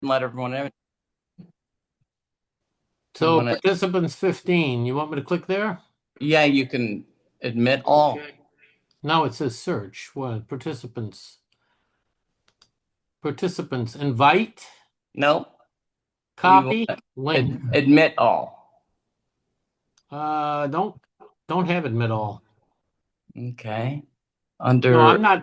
let everyone in. You So want to, participants 15. You want me to click there? yeah, you can admit all. Okay. Now it says search. What? Participants. Participants. Invite. No, you want Copy. to Link. admit all. Don't have admit all. Okay. No, Under,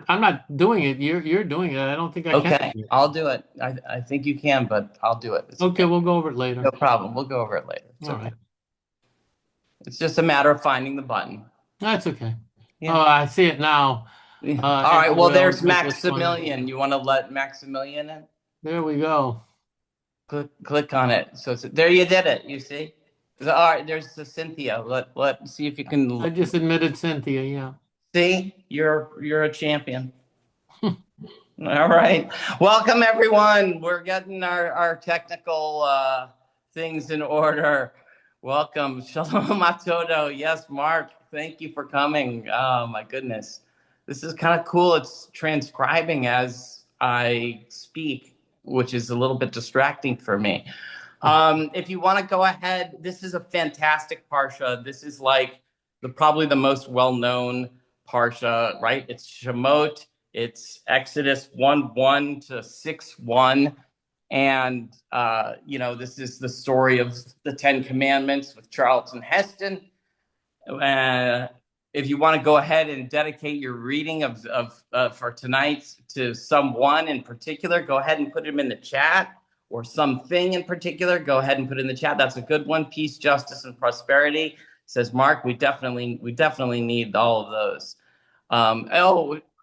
I'm not doing it. You're doing it. I don't think I can okay, admit. I'll do it. I think you can, but I'll do it. It's Okay, okay. we'll go over it No later. problem. We'll go over it later. It's All okay. right. It's just a matter of finding the button. That's okay. Yeah. Oh, I see it now. Yeah. All right. Enter Well, rail, there's click this one. Maximilian. You want to let Maximilian in? There we go. Click on it. So there you did it. You see? All right. There's the Cynthia. Let see if you can I just admitted Cynthia, yeah. see. You're a champion. All right. Welcome, everyone. We're getting our technical things in order. Welcome. Shalom Atodo. Yes, Mark. Thank you for coming. Oh, my goodness. This is kind of cool. It's transcribing as I speak, which is a little bit distracting for me. If you want to go ahead, this is a fantastic Parsha. This is like probably the most well-known Parsha, right? It's Shemot. It's Exodus 1:1 to 6:1. And, this is the story of the Ten Commandments with Charlton Heston. Uh, if you want to go ahead and dedicate your reading for tonight to someone in particular, go ahead and put them in the chat, or something in particular, go ahead and put it in the chat. That's a good one. Peace, justice, and prosperity, says Mark. We definitely need all of those.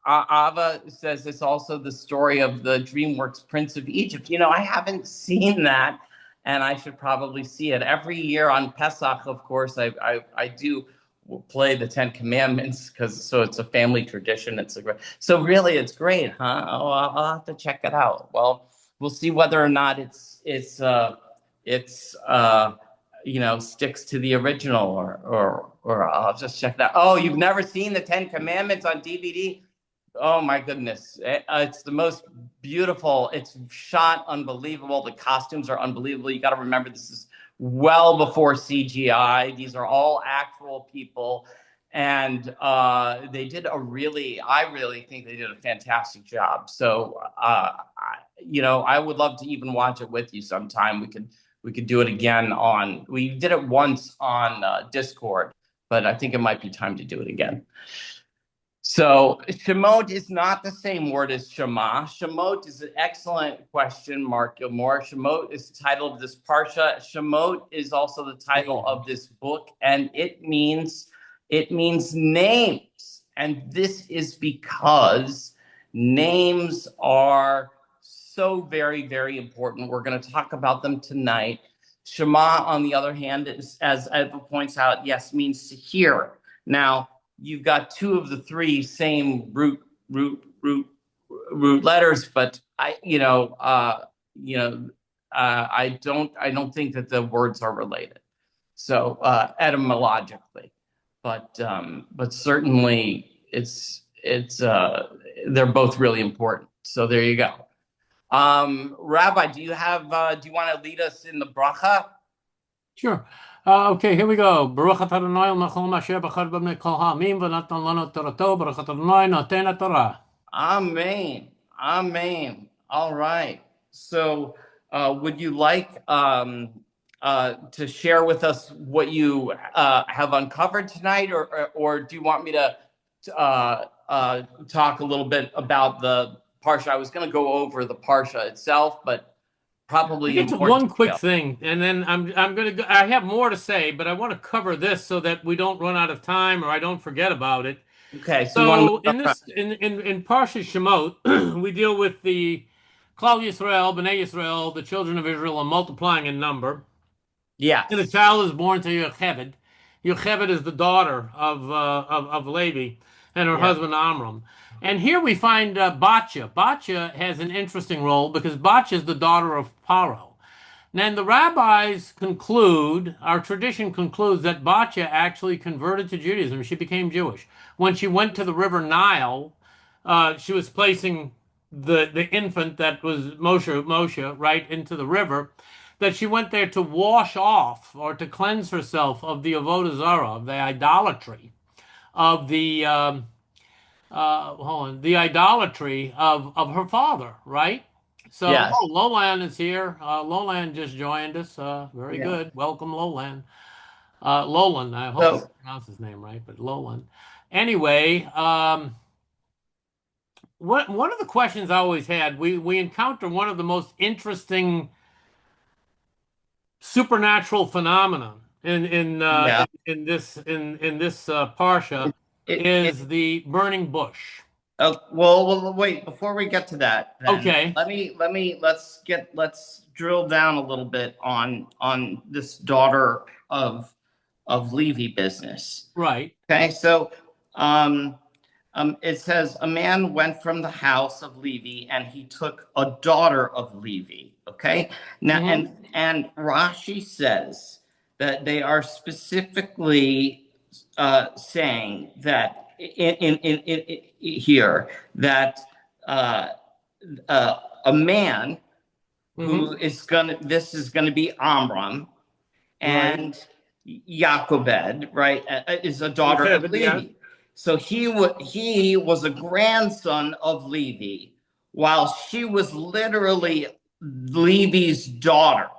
Ava says it's also the story of the DreamWorks Prince of Egypt. I haven't seen that, and I should probably see it. Every year on Pesach, of course, I do play the Ten Commandments, so it's a family tradition. So really it's great, huh? Oh, I'll have to check it out. Well, we'll see whether or not it's sticks to the original, or I'll just check that. Oh, you've never seen the Ten Commandments on DVD? Oh my goodness. It's the most beautiful. It's shot unbelievable. The costumes are unbelievable. You got to remember, this is well before CGI. These are all actual people. And I really think they did a fantastic job. So, I would love to even watch it with you sometime. We could do it again we did it once on Discord, but I think it might be time to do it again. So Shemot is not the same word as Shema. Shemot is an excellent question, Mark Gilmore. Shemot is the title of this parsha. Shemot is also the title of this book, and it means names. And this is because names are so very, very important. We're going to talk about them tonight. Shema, on the other hand, as Eva points out, yes, means to hear. Now, you've got two of the three same root letters, but I don't think that the words are related. So etymologically, but certainly they're both really important. So there you go. Rabbi, do you want to lead us in the bracha? Sure. Okay, here we go. Baruch atah Adonai Melchol Asher b'chad b'nei kol ha'amim v'natan lanu torato. Baruch atah Adonai noten Torah. Amen. Amen. All right. So, would you like to share with us what you have uncovered tonight, or do you want me to talk a little bit about the Parsha? I was going to go over the Parsha itself, but I probably in get to more one quick detail. thing, and then I'm gonna go. I have more to say, but I want to cover this so that we don't run out of time or I don't forget about it. Okay. So, you want So to in this in Parsha Shemot, we deal with the Klal Yisrael, Bnei Yisrael, the children of Israel, are multiplying in number. And a Yes. child is born to Yocheved. Yocheved is the daughter of Levi and her Yeah. husband Amram. And here we find Batya. Batya has an interesting role because Batya is the daughter of Paro. And the rabbis conclude, our tradition concludes, that Batya actually converted to Judaism. She became Jewish. When she went to the river Nile, she was placing the infant that was Moshe, right, into the river, that she went there to wash off or to cleanse herself of the avodah zarah, of the idolatry, of the hold on, the idolatry of her father, right? So, Yes. oh, Lowland is here. Lowland just joined us. Very Yeah. good. Welcome, Lowland. Lowland, I hope I So pronounced his name right, but Lowland. Anyway, one of the questions I always had, we encounter one of the most interesting supernatural phenomenon yeah. in this Parsha It is the burning bush. Oh, well, wait, before we get to that, then Okay, let's drill down a little bit on this daughter of Levi business. right. Okay, so um, it says a man went from the house of Levi and he took a daughter of Levi. Okay, now Hmm. and Rashi says that they are specifically saying that here that uh, a man Hmm. who is gonna this is gonna be Amram Right. and Jochebed, right, is a daughter of Yocheved, yeah. Levi. So he was a grandson of Levi, while she was literally Levi's daughter.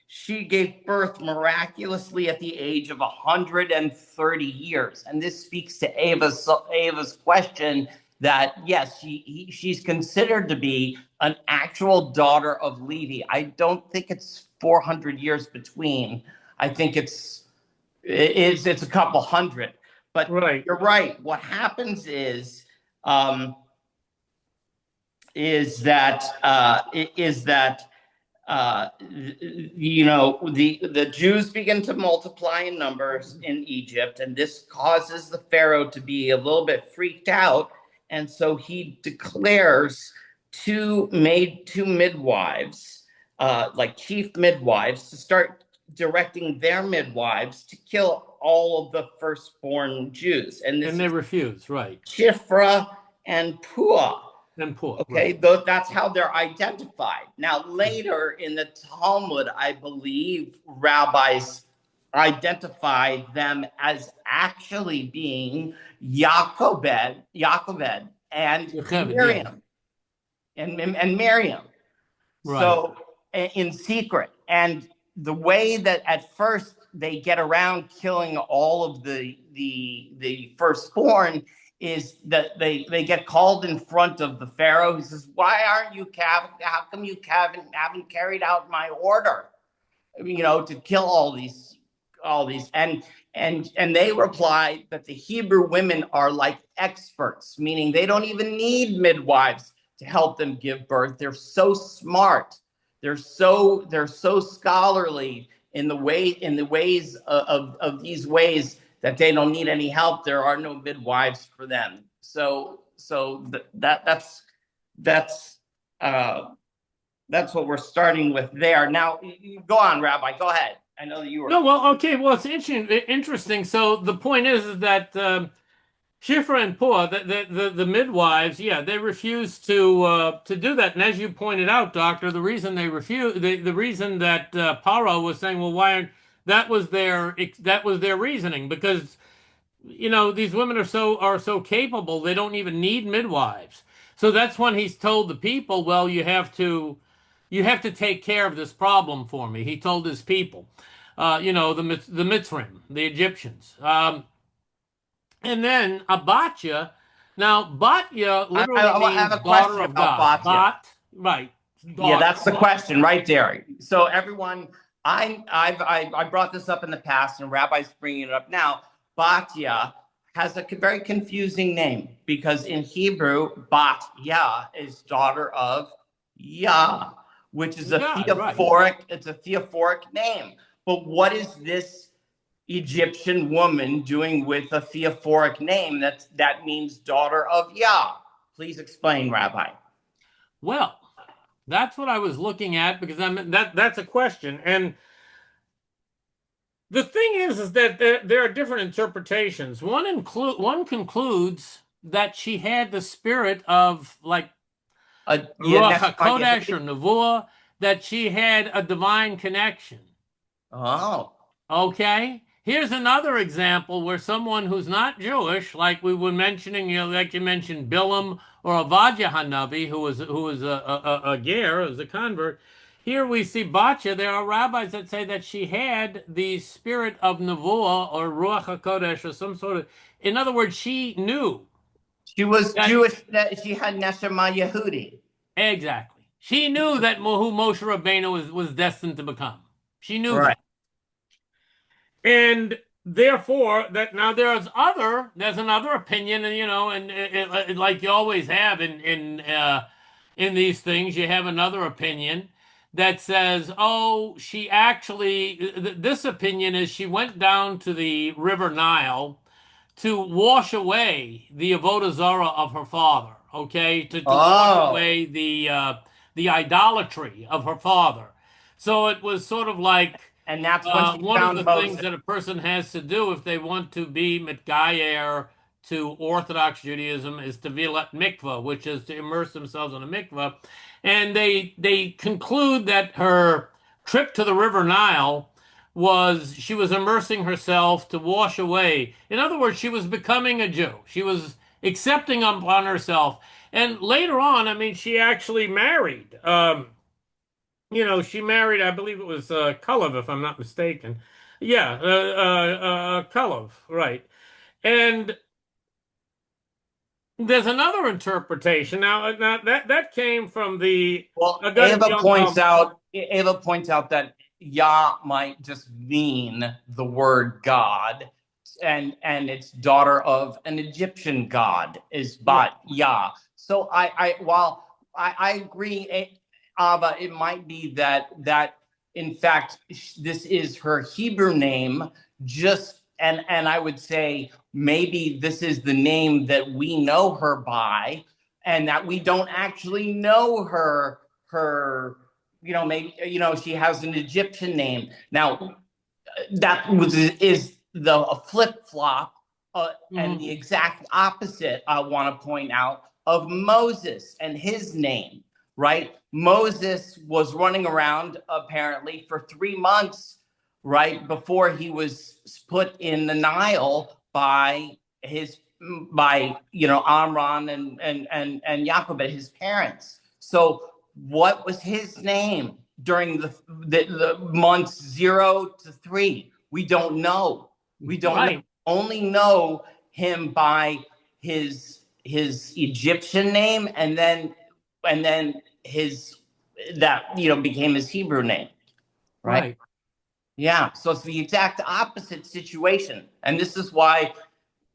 She gave birth miraculously at the age of 130 years. And this speaks to Ava's question that, yes, she's considered to be an actual daughter of Levi. I don't think it's 400 years between. I think it's a couple hundred. But Right. you're right. What happens um, is that the Jews begin to multiply in numbers in Egypt, and this causes the Pharaoh to be a little bit freaked out, and so he declares two midwives, like chief midwives, to start directing their midwives to kill all of the firstborn Jews, and And this they is refuse, right. Shifra and Puah. And poor, Okay, right. that's how they're identified. Now, later in the Talmud, I believe rabbis identified them as actually being Jochebed, and Yocheved, yeah. Miriam, and Miriam. Right. So in secret, and the way that at first they get around killing all of the firstborn is that they get called in front of the Pharaoh. He says, "Why aren't you? How come you haven't carried out my order? To kill all these." And they reply that the Hebrew women are like experts, meaning they don't even need midwives to help them give birth. They're so smart. They're so scholarly in the ways of these ways that they don't need any help. There are no midwives for them. That's uh, that's what we're starting with there. Now, go on, Rabbi. Go ahead. I know that you were. No, well, okay, well, it's interesting. So the point is that Shifra and Pua, the midwives, yeah, they refuse to do that. And as you pointed out, Doctor, the reason they refuse, the reason that Paro was saying, well, why aren't that was their reasoning, because these women are so capable, they don't even need midwives. So that's when he's told the people, well, you have to take care of this problem for me. He told his people, the Mitzrim, the Egyptians. And then Abatya. Now, Batya literally I have means a daughter question of about God. Batya. Bat, right, Yeah, daughter. that's the question right there. So everyone, I brought this up in the past, and Rabbi's bringing it up now. Batya has a very confusing name because in Hebrew, Batya is daughter of Yah, which is a God, right. theophoric. It's a theophoric name. But what is this Egyptian woman doing with a theophoric name that means daughter of Yah? Please explain, Rabbi. Well, that's what I was looking at, because that's a question. And the thing is that there are different interpretations. One concludes that she had the spirit of, like, Yeah, Ruach Neshama HaKodesh or Yehudi. Nevuah, that she had a divine connection. Oh, Okay? Here's another example where someone who's not Jewish, like we were mentioning, like you mentioned, Bilam or Avadia Hanavi, who was a ger, who was a convert. Here we see Batya. There are rabbis that say that she had the spirit of Nevuah or Ruach HaKodesh or some sort of. In other words, she knew she was that Jewish. That she had Neshama Yehudi. exactly. She knew that who Moshe Rabbeinu was destined to become. She knew Right. that. And therefore that now there's another opinion, and like you always have in these things, you have another opinion that says, oh, she actually, this opinion is she went down to the river Nile to wash away the avodah zarah of her father, okay, to wash Oh, away the idolatry of her father. So it was sort of like and that's when she one of found the things Moses. that a person has to do if they want to be mitgayer to Orthodox Judaism is tevilat mikvah, which is to immerse themselves in a mikvah. And they conclude that her trip to the River Nile was she was immersing herself to wash away. In other words, she was becoming a Jew. She was accepting upon herself. And later on, I mean, she actually married. She married, I believe it was Kulev, if I'm not mistaken. Yeah, Kulev, right. And there's another interpretation. Now that came from the Well, Agudat Yom Tov. Ava points out that Yah might just mean the word God, and it's daughter of an Egyptian god is Right, Bat Yah. So while I agree, Ava, it might be that in fact this is her Hebrew name, just and I would say maybe this is the name that we know her by, and that we don't actually know her maybe she has an Egyptian name now. That is the flip flop, and mhm, the exact opposite, I want to point out, of Moses and his name. Right, Moses was running around apparently for 3 months, right before he was put in the Nile by Amram and Jacob, his parents. So what was his name during the months 0 to 3? We don't know. We don't know. right, Only know him by his Egyptian name, and then his that became his Hebrew name, right? right. Yeah. So it's the exact opposite situation, and this is why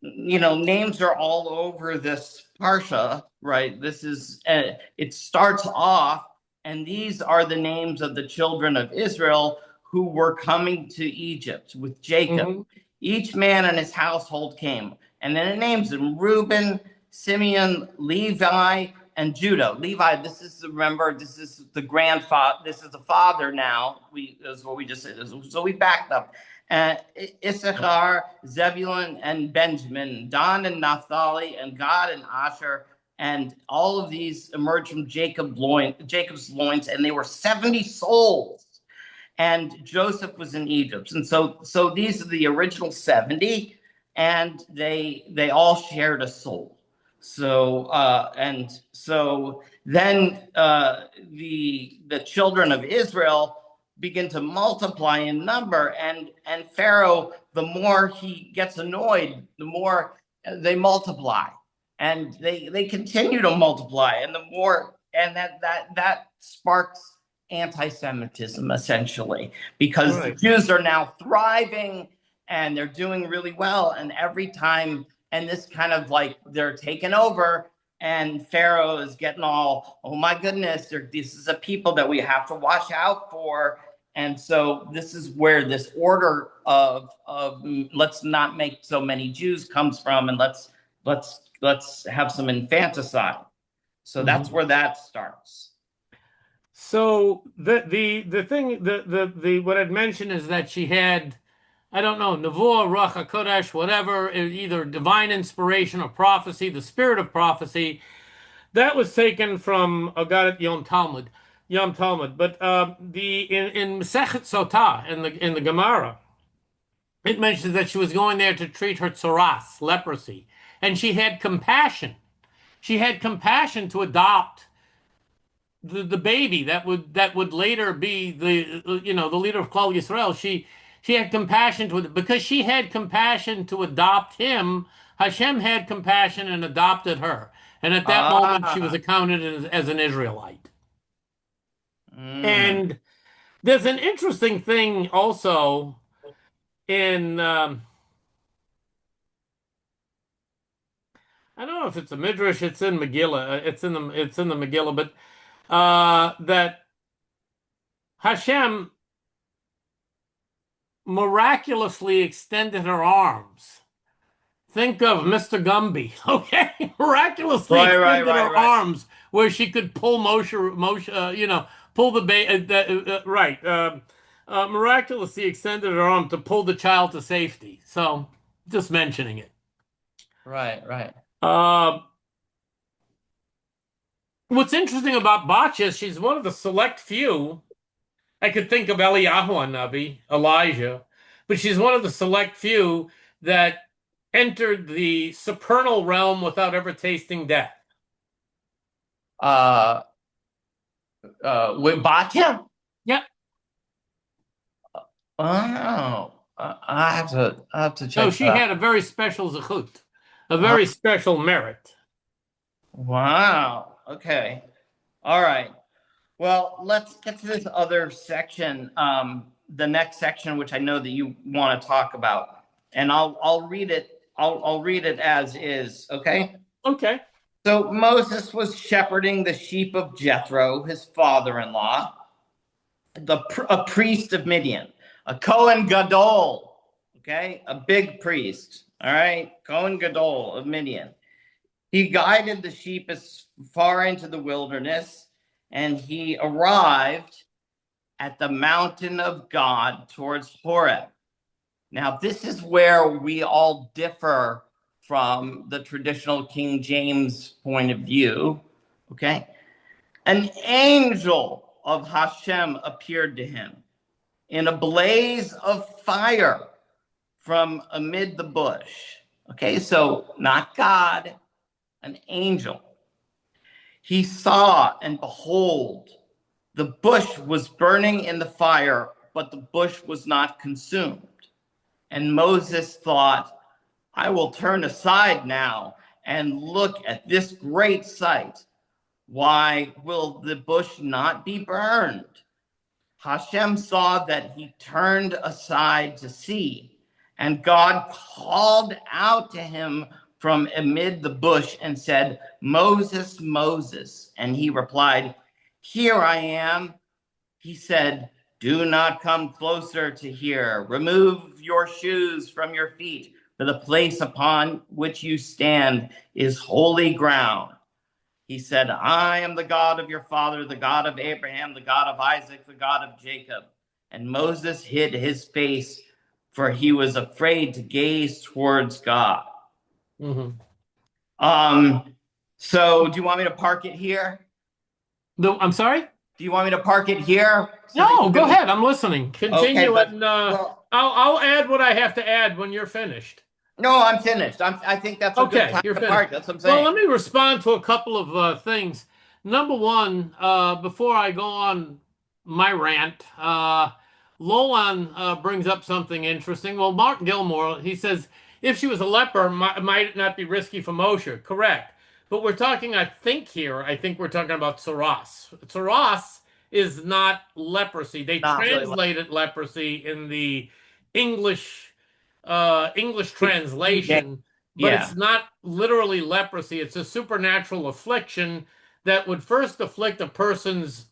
names are all over this Parsha, right? It starts off, and these are the names of the children of Israel who were coming to Egypt with Jacob. Hmm. Each man and his household came, and then it names them Reuben, Simeon, Levi, and Judah. Levi, remember, this is the grandfather, this is the father now. That's what we just said. So we backed up. Issachar, Zebulun, and Benjamin, Dan and Naphtali, and Gad and Asher, and all of these emerged from Jacob's loins, and they were 70 souls. And Joseph was in Egypt, and so these are the original 70, and they all shared a soul. So then the children of Israel begin to multiply in number, and Pharaoh, the more he gets annoyed, the more they multiply, and they continue to multiply, and the more, and that sparks anti-Semitism, essentially, because the Right, Jews are now thriving and they're doing really well, and every time, and this kind of like they're taken over, and Pharaoh is getting all, oh my goodness, this is a people that we have to watch out for. And so this is where this order of let's not make so many Jews comes from, and let's have some infanticide. So that's mhm. where that starts. So the thing the what I'd mentioned is that she had, I don't know, Nevuah, Ruach HaKodesh, whatever, either divine inspiration or prophecy, the spirit of prophecy. That was taken from Agadat Yom Talmud. But the in Masechet Sotah in the Gemara, it mentions that she was going there to treat her tsaras, leprosy, and she had compassion. She had compassion to adopt the baby that would later be the leader of Klal Yisrael. She had compassion to because she had compassion to adopt him. Hashem had compassion and adopted her, and at that moment she was Ah. accounted as an Israelite. Mm. And there's an interesting thing also in I don't know if it's a midrash, it's in Megillah, it's in the Megillah, but that Hashem miraculously extended her arms. Think of Mr. Gumby, okay? Miraculously Right, right, extended right, her right. arms where she could pull Moshe, pull the baby. Right. Miraculously extended her arm to pull the child to safety. So, just mentioning it. Right, right. Uh, what's interesting about Batya is she's one of the select few. I could think of Eliyahu Navi, Elijah, but she's one of the select few that entered the supernal realm without ever tasting death. Uh, with Batya? Yep. Oh, I have to So check that she out. had a very special zechut, a Uh, very special merit. wow. Okay. All right. Well, let's get to this other section, the next section, which I know that you want to talk about, and I'll read it. I'll read it as is. Okay. Okay. So Moses was shepherding the sheep of Jethro, his father-in-law, a priest of Midian, a Kohen Gadol. Okay, a big priest. All right, Kohen Gadol of Midian. He guided the sheep as far into the wilderness, and he arrived at the mountain of God towards Horeb. Now, this is where we all differ from the traditional King James point of view. Okay. An angel of Hashem appeared to him in a blaze of fire from amid the bush. Okay. So, not God, an angel. He saw, and behold, the bush was burning in the fire, but the bush was not consumed. And Moses thought, I will turn aside now and look at this great sight. Why will the bush not be burned? Hashem saw that he turned aside to see, and God called out to him from amid the bush and said, Moses, Moses. And he replied, Here I am. He said, Do not come closer to here. Remove your shoes from your feet, for the place upon which you stand is holy ground. He said, I am the God of your father, the God of Abraham, the God of Isaac, the God of Jacob. And Moses hid his face, for he was afraid to gaze towards God. Mm-hmm. So do you want me to park it here? I'm sorry? Do you want me to park it here so that No, you go can? ahead. I'm listening. Okay, Continue it, but and well, I'll add what I have to add when you're finished. no, I'm finished. I think that's a good Okay, time you're to finished. park. That's what I'm Well, saying. let me respond to a couple of things. Number one, before I go on my rant, Lolan brings up something interesting. Well, Mark Gilmore, he says, if she was a leper, might it not be risky for Moshe? Correct. But we're talking, I think we're talking about Saras. Saras is not leprosy. They Not really. translated leprosy in the English English Yeah. translation, but Yeah. it's not literally leprosy. It's a supernatural affliction that would first afflict a person's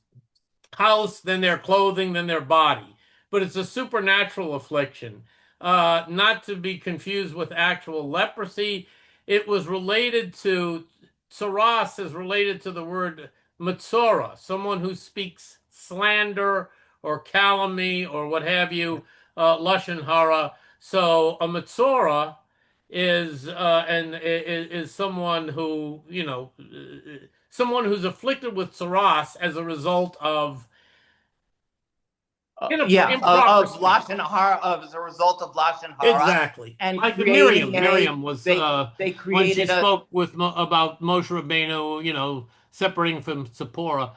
house, then their clothing, then their body. But it's a supernatural affliction, not to be confused with actual leprosy. It was related to, Saras is related to the word Matsora, someone who speaks slander or calumny or what have you, Lashon Hara. So a Matsora is someone who someone who's afflicted with saras as a result of Yeah, improper of speech. lashon hara, of as a result of lashon hara, Exactly. and Like creating Miriam was they when she created a spoke with about Moshe Rabbeinu, separating from Zipporah.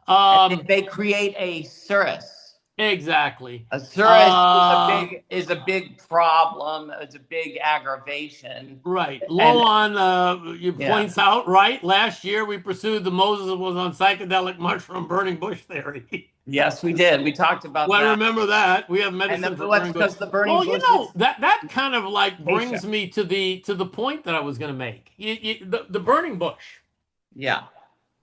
and Um, they create a surus. exactly. A surus Uh, is a big problem. It's a big aggravation, right. and Loan you yeah, points out, right? Last year we pursued the Moses was on psychedelic mushroom burning bush theory. yes, we did. We talked about Well, I that, remember that. We have and medicine for what's burning bush. because the burning Well, bush is that kind of like acacia. brings me to the point that I was going to make. The burning bush. Yeah,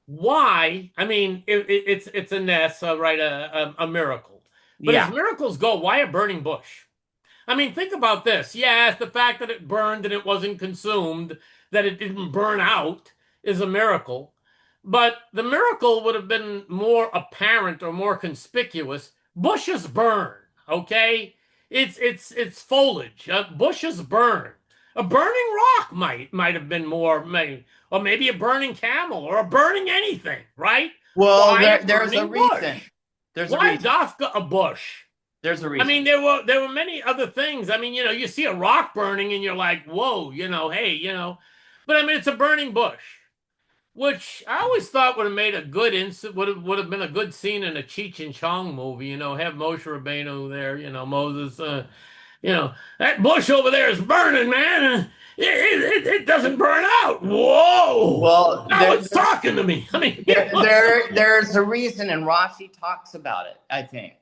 Why? I mean, it's a ness, right? A miracle. But as yeah. miracles go, why a burning bush? I mean, think about this. Yes, the fact that it burned and it wasn't consumed, that it didn't burn out, is a miracle. But the miracle would have been more apparent or more conspicuous. Bushes burn, okay? It's foliage. Bushes burn. A burning rock might have been more, or maybe a burning camel or a burning anything, right? Well, Why a there's a burning reason. bush? There's a Why reason. Dafka a bush? There's a I mean, reason. there were many other things. I mean, you see a rock burning and you're like, whoa, hey, But I mean, it's a burning bush, which I always thought would have made a good would have been a good scene in a Cheech and Chong movie. Have Moshe Rabbeinu there, Moses. That bush over there is burning, man. It doesn't burn out. Whoa! Well, Now it's talking to me. I mean, there's a reason, and Rashi talks about it, I think.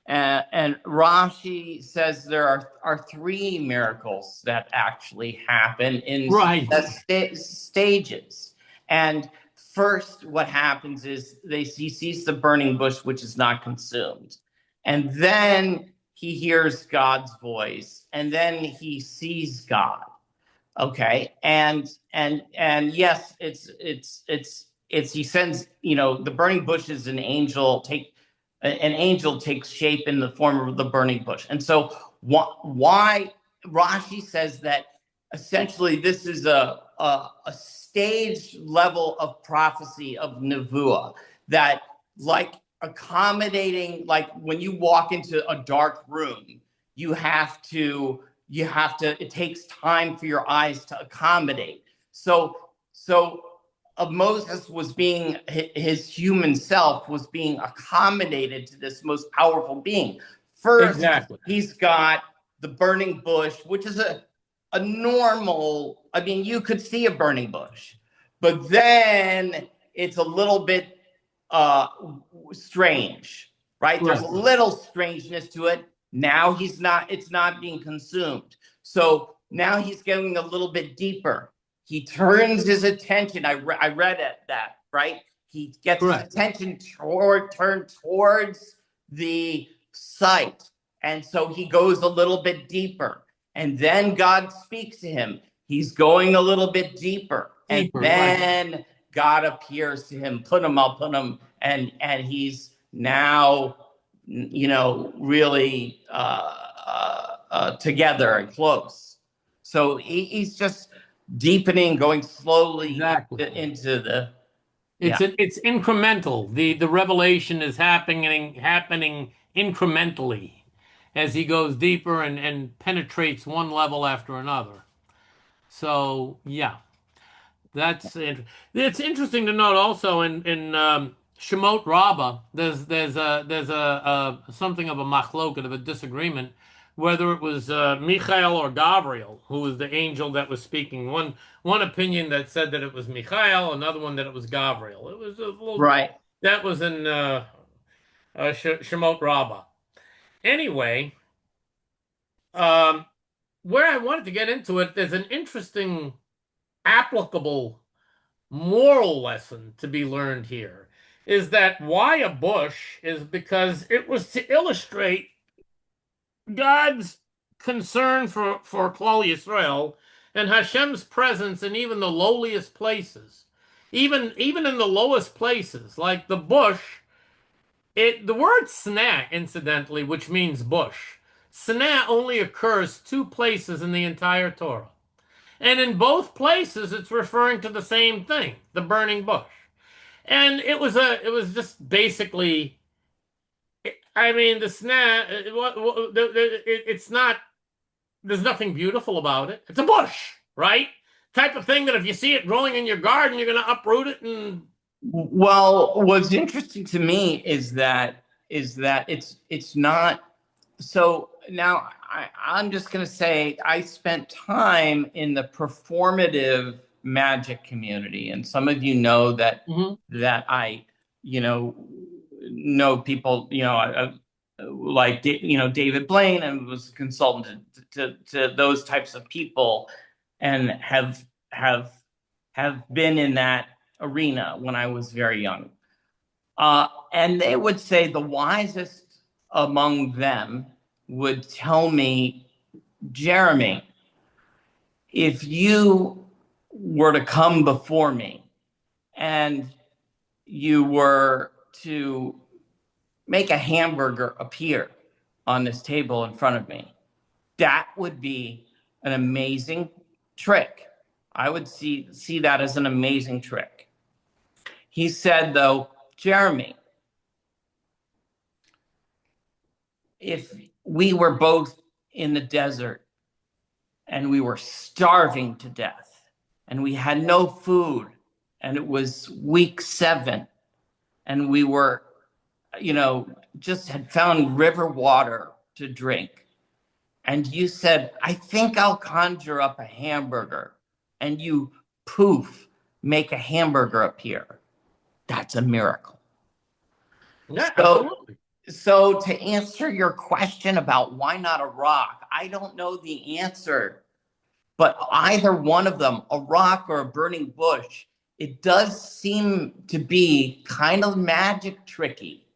And Rashi says there are three miracles that actually happen in right, stages. And first, what happens is he sees the burning bush, which is not consumed. And then he hears God's voice, and then he sees God. Okay, and yes, it's he sends, the burning bush is an angel takes shape in the form of the burning bush. And so why Rashi says that essentially this is a stage level of prophecy of nevuah, that like accommodating, like when you walk into a dark room, you have to it takes time for your eyes to accommodate. So Moses was being, his human self was being accommodated to this most powerful being. First, exactly. he's got the burning bush, which is a normal, I mean, you could see a burning bush, but then it's a little bit strange, right? There's a little strangeness to it. Now it's not being consumed. So now he's going a little bit deeper. He turns his attention. I read that, right? He gets his attention turned towards the site. And so he goes a little bit deeper. And then God speaks to him. He's going a little bit deeper. And then God appears to him, I'll put him, and he's now, really together and close. So he's just deepening, going slowly into the. It's incremental. The revelation is happening incrementally as he goes deeper and penetrates one level after another. So yeah, it's interesting to note also in Shemot Rabbah, there's something of a machloket, of a disagreement, whether it was Michael or Gabriel who was the angel that was speaking. One opinion that said that it was Michael, another one that it was Gabriel. It was a little Right. That was in Shemot Rabbah. Anyway, where I wanted to get into it, there's an interesting applicable moral lesson to be learned here, is that why a bush is because it was to illustrate God's concern for Klal Yisrael and Hashem's presence in even the lowliest places, even in the lowest places, like the bush. The word sneh, incidentally, which means bush, sneh only occurs two places in the entire Torah. And in both places, it's referring to the same thing, the burning bush. And it was just basically, I mean, the snare, it's not, there's nothing beautiful about it. It's a bush, right? Type of thing that if you see it growing in your garden, you're going to uproot it and. Well, what's interesting to me is that it's not. So now I'm just going to say I spent time in the performative magic community, and some of you know that Mhm. that I, you know people, like David Blaine, and was a consultant to those types of people, and have have been in that arena when I was very young. And they would say the wisest among them would tell me, Jeremy, if you were to come before me and you were to make a hamburger appear on this table in front of me, that would be an amazing trick. I would see that as an amazing trick. He said, though, Jeremy, if we were both in the desert and we were starving to death and we had no food and it was week 7 and we were, just had found river water to drink, and you said, I think I'll conjure up a hamburger, and you poof, make a hamburger appear, that's a miracle. Yeah, So absolutely. So to answer your question about why not a rock, I don't know the answer, but either one of them, a rock or a burning bush, it does seem to be kind of magic tricky.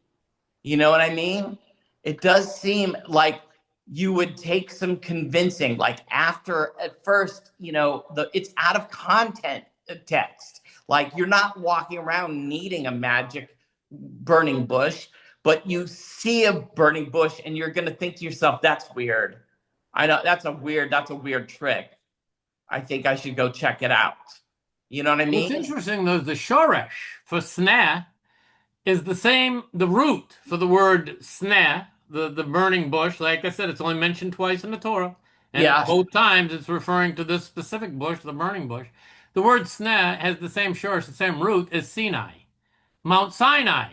You know what I mean? It does seem like you would take some convincing, like after at first, it's out of content text. Like you're not walking around needing a magic burning bush, but you see a burning bush and you're going to think to yourself, that's weird. I know that's a weird trick. I think I should go check it out. You know what I What's mean? interesting though, the shoresh for snare is the same, the root for the word snare, the burning bush. Like I said, it's only mentioned twice in the Torah, and Yeah. both times it's referring to this specific bush, the burning bush. The word snare has the same shorish, the same root as Sinai, Mount Sinai.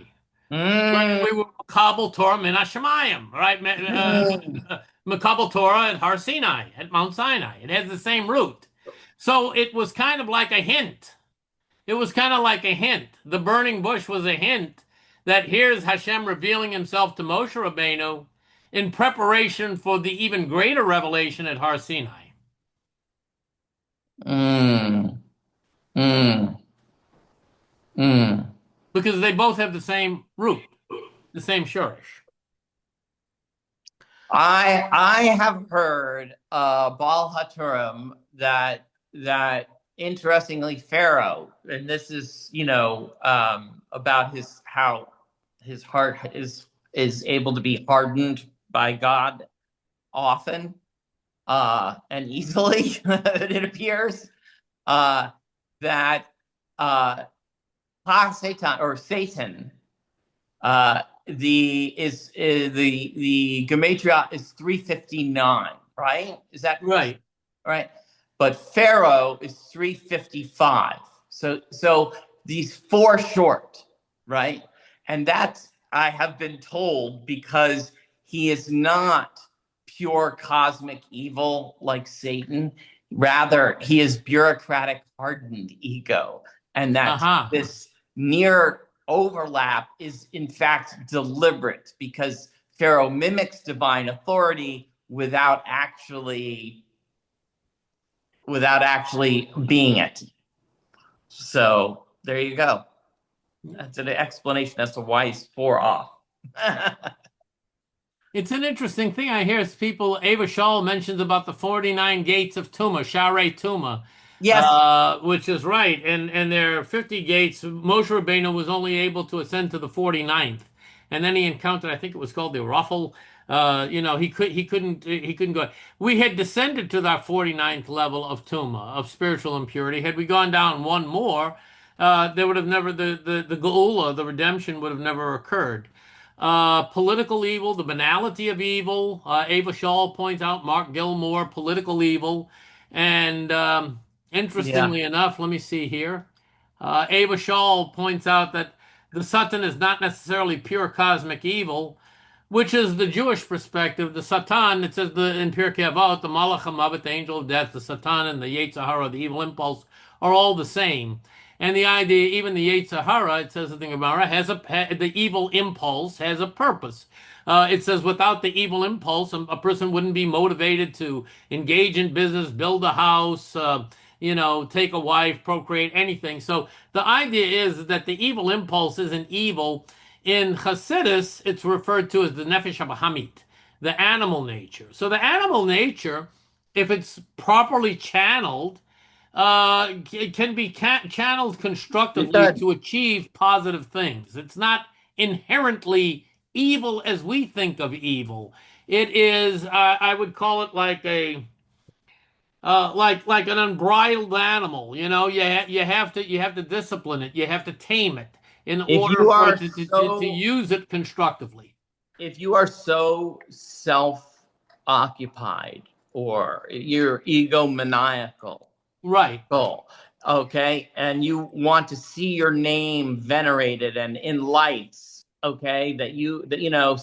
Like Mm, we were Makabel Torah min Hashemayim, right? mm, Makabel Torah at Har Sinai, at Mount Sinai. It has the same root. So it was kind of like a hint. It was kind of like a hint. The burning bush was a hint that here's Hashem revealing himself to Moshe Rabbeinu in preparation for the even greater revelation at Har Sinai. mm, mm, mm. Because they both have the same root, the same shurish. I have heard Baal HaTurim that interestingly Pharaoh, and this is about his how his heart is able to be hardened by God often and easily it appears that Satan or Satan the gematria is 359, right? Is that Right. right? But Pharaoh is 355. So these 4 short, right? And that's, I have been told, because he is not pure cosmic evil like Satan. Rather, he is bureaucratic hardened ego, and that Aha. this near overlap is in fact deliberate, because Pharaoh mimics divine authority without actually being it. So there you go. That's an explanation as to why he's 4 off. It's an interesting thing I hear is people, Ava Shaul mentions about the 49 gates of Tuma, Sharei Tuma, Yes. which is right. And there are 50 gates. Moshe Rabbeinu was only able to ascend to the 49th. And then he encountered, I think it was called the Ruffle. He couldn't go. We had descended to that 49th level of Tuma, of spiritual impurity. Had we gone down one more, there would have never the geula, the redemption would have never occurred. Political evil, the banality of evil. Ava Shaw points out Mark Gilmore, political evil, and Yeah. interestingly enough, let me see here. Ava Shaw points out that the Satan is not necessarily pure cosmic evil, which is the Jewish perspective. The Satan, it says in Pirkei Avot, the Malach HaMavet, the angel of death, the Satan and the Yetzer Hara, the evil impulse, are all the same. And the idea, even the Yetzer Hara, it says in the Gemara, the evil impulse has a purpose. It says without the evil impulse, a person wouldn't be motivated to engage in business, build a house, take a wife, procreate, anything. So the idea is that the evil impulse isn't evil. In Hasidus, it's referred to as the nefesh habahamit, the animal nature. So the animal nature, if it's properly channeled, it can be channeled It constructively does. to achieve positive things. It's not inherently evil as we think of evil. It is, I would call it like a like an unbridled animal. You have to discipline it. You have to tame it in If order you for are it to so use it constructively. if you are so self-occupied or you're egomaniacal, Right. goal, okay, and you want to see your name venerated and in lights, okay, that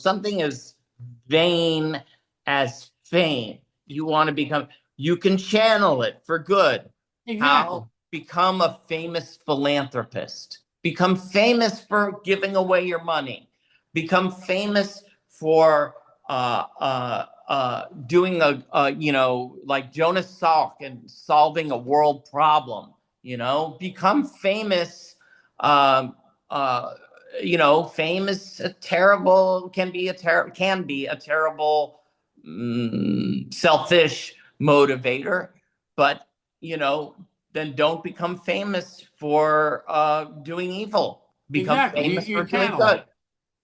something as vain as fame, you want to become, you can channel it for good. Exactly. How? Become a famous philanthropist, become famous for giving away your money, become famous for doing like Jonas Salk and solving a world problem, become famous. Um, uh, Fame is a terrible, can be a terrible, selfish motivator, but, then don't become famous for doing evil. Become Exactly. You, famous you for doing channel it. good.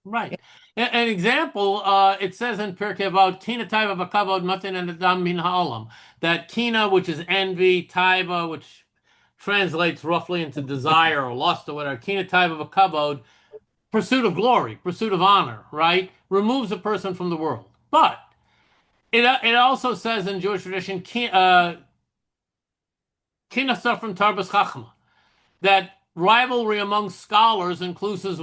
Right. An example, it says in Pirkei Avot, Kina taiva v'kavod matin and adam min ha'olam. That kina, which is envy, taiva, which translates roughly into desire or lust or whatever, kina taiva v'kavod, pursuit of glory, pursuit of honor, right? Removes a person from the world. But it also says in Jewish tradition, kina from tarbas chachma, that rivalry among scholars increases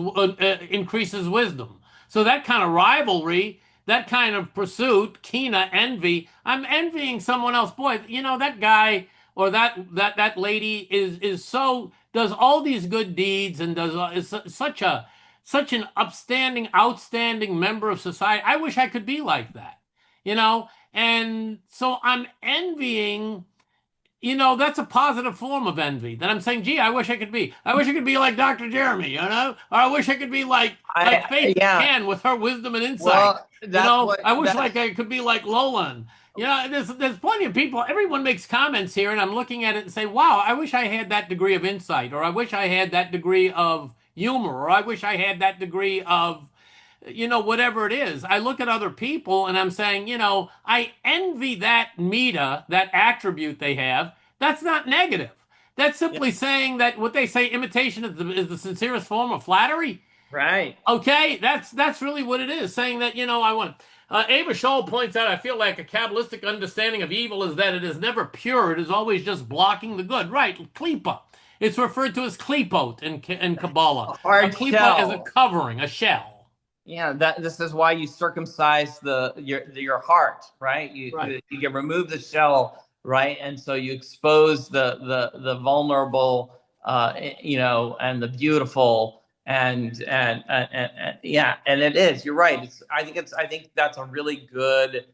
wisdom. So that kind of rivalry, that kind of pursuit, kina, envy. I'm envying someone else. Boy, that guy or that lady is so does all these good deeds and is such an upstanding, outstanding member of society. I wish I could be like that, And so I'm envying, that's a positive form of envy. That I'm saying, gee, I wish I could be. I wish I could be like Dr. Jeremy, Or I wish I could be like Faith Yeah. McCann with her wisdom and insight. Well, that's what I wish like that's I could be like Lolan. There's plenty of people. Everyone makes comments here, and I'm looking at it and say, wow, I wish I had that degree of insight, or I wish I had that degree of humor, or I wish I had that degree of whatever it is. I look at other people and I'm saying, I envy that meta, that attribute they have. That's not negative. That's yeah, simply saying that what they say, imitation is the sincerest form of flattery. right. Okay, that's really what it is. Saying that, I want. Ava Shaw points out, I feel like a Kabbalistic understanding of evil is that it is never pure. It is always just blocking the good. Right, klipa. It's referred to as klipot in Kabbalah. A A hard klipa is a shell. covering, a shell. Yeah, this is why you circumcise your heart, right? Right. You can remove the shell, right? And so you expose the vulnerable, and the beautiful, and yeah, and it is. You're right. I think that's a really good,